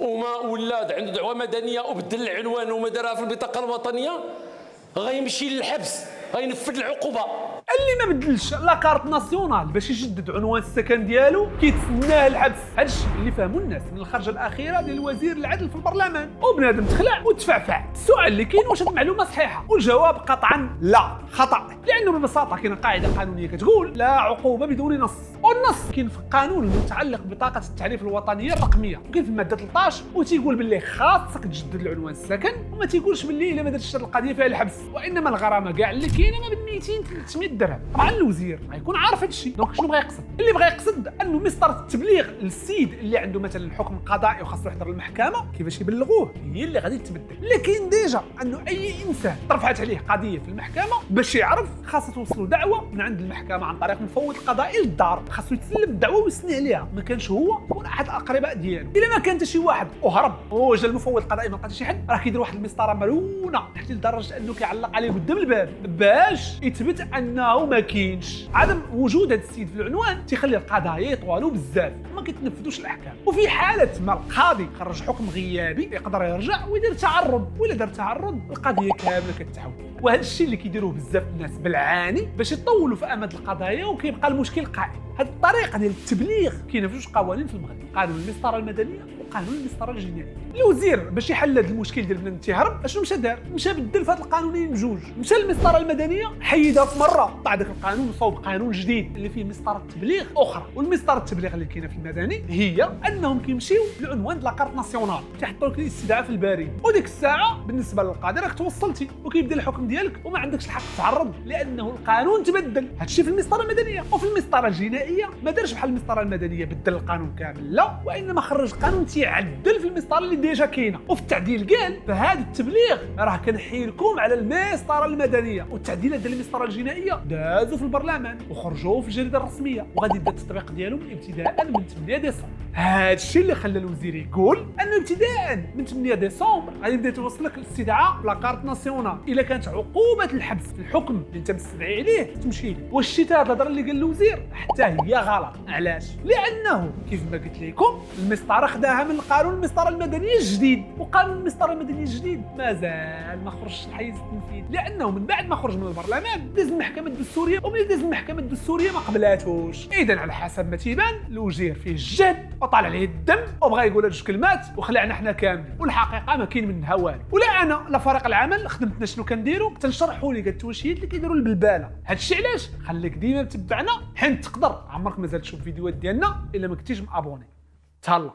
وما ولاد عنده دعوه مدنيه وبدل العنوان وما دارها في البطاقه الوطنيه غيمشي للحبس، غينفذ العقوبه. اللي ما بدلش لاكارت ناسيونال باش يجدد عنوان السكن ديالو كيتسناه الحبس. هادشي اللي فهموا الناس من الخرجه الاخيره ديال وزير العدل في البرلمان، وبنادم تخلع وتفعفع. السؤال اللي كاين واش هاد المعلومه صحيحه؟ والجواب قطعا لا، خطا. لانه ببساطه كاين قاعده قانونيه كتقول لا عقوبه بدون نص، والنص كاين في القانون المتعلق ببطاقه التعريف الوطنيه الرقميه، وكاين في الماده 13 وتيقول باللي خاصك تجدد العنوان السكن، وما تيقولش باللي الا ما درتش القضيه فيها الحبس، وانما الغرامه كاع اللي كاينه ما بين 200 300 درهم. طبعا الوزير غيكون عارف هذا الشيء، دونك شنو بغى يقصد؟ اللي بغى يقصد انه مسطره التبليغ للسيد اللي عنده مثلا حكم قضائي وخاصو يحضر المحكمه كيفاش يبلغوه هي اللي غادي تبدل. لكن ديجا انه اي انسان رفعت عليه قضيه في المحكمه باش يعرف خاصه توصلوا دعوه من عند المحكمه عن طريق مفوض قضائي للدار، خاصو يتسلم الدعوه ويسني عليها، ما كانش هو ولا احد الاقرباء ديالو. الا ما كان حتى شي واحد وهرب وجا المفوض القضائي ما لقى شي حد، راه كيدير واحد المسطره ملونه حتى لدرجه انه كيعلق عليه قدام الباب باش يثبت انه ما كاينش. عدم وجود هذا السيد في العنوان تيخلي القضايا يطولوا بزاف وما كيتنفذوش الاحكام. وفي حاله ما القاضي خرج حكم غيابي يقدر يرجع ويدير تعرض، ولا دار تعرض القضيه كامله كتحول. وهذا الشيء اللي كيديروه بزاف الناس بالعاني باش يطولوا في امد القضايا وكيبقى المشكل قائم. هذه الطريقه ديال التبليغ كاينه في جوج قوانين في المغرب، قانون المسطره المدنيه وقانون المسطره الجنائيه. الوزير باش يحل هذا المشكل ديال بنادم تيهرب اشنو مشى دار؟ مشى بدل في هاد القانونين بجوج، مشى للمسطره المدنيه حيدها في مره، طلع داك القانون وصوب قانون جديد اللي فيه مسطره التبليغ اخرى. والمسطره التبليغ اللي كاينه في المدني هي انهم كيمشيو لعنوان لاكارت ناسيونال، تيحطوا لك الاستدعاء في البريد، وديك الساعه بالنسبه للقاضي راك توصلتي وكيبدا الحكم ديالك وما عندكش الحق تعرض لانه القانون تبدل. هادشي في المسطره المدنيه. وفي المسطره الجنائيه ما دارش بحال المسطره المدنيه بدل القانون كامل، لا، وانما خرج قانون تيعدل في المسطره اللي ديجا كاينه. وفي التعديل قال فهذا التبليغ راه كنحيلكم على المسطره المدنيه، والتعديلات ديال المسطره الجنائيه دازوا في البرلمان وخرجوا في الجريده الرسميه، وغادي يبدا التطبيق ديالهم ابتداء من 8 ديسمبر. هذا الشيء اللي خلى الوزير يقول انه ابتداء من 8 ديسمبر غادي يبدا توصلك الاستدعاء لاكارت ناسيونال الا كانت عقوبه الحبس في الحكم اللي انت مستدعي عليه تمشي له. والشتاء هذا الهضره اللي قال الوزير حتى هي غلط. علاش؟ لانه كيف ما قلت لكم المسطره خداها من قانون المسطره المدنيه الجديد، وقانون المسطره المدنيه الجديد مازال ما خرجش الحيز التنفيذ، لانه من بعد ما خرج من البرلمان داز المحكمه الدستوريه، وملي داز المحكمه الدستوريه ما قبلاتوش. اذا على حسب ما تيبان الوزير فيه الجهد وطال عليه الدم وبغى يقول هاد جوج كلمات وخلعنا حنا كاملين، والحقيقه ما كاين منها والو. ولا انا لا فريق العمل خدمتنا شنو كنديروا تنشرحوا لك التواشيات اللي كيديروا البلباله. هادشي علاش خليك ديما متبعنا حيت تقدر عمرك مازال تشوف فيديوهات ديالنا الا ما كنتيش مابوني. تهلا.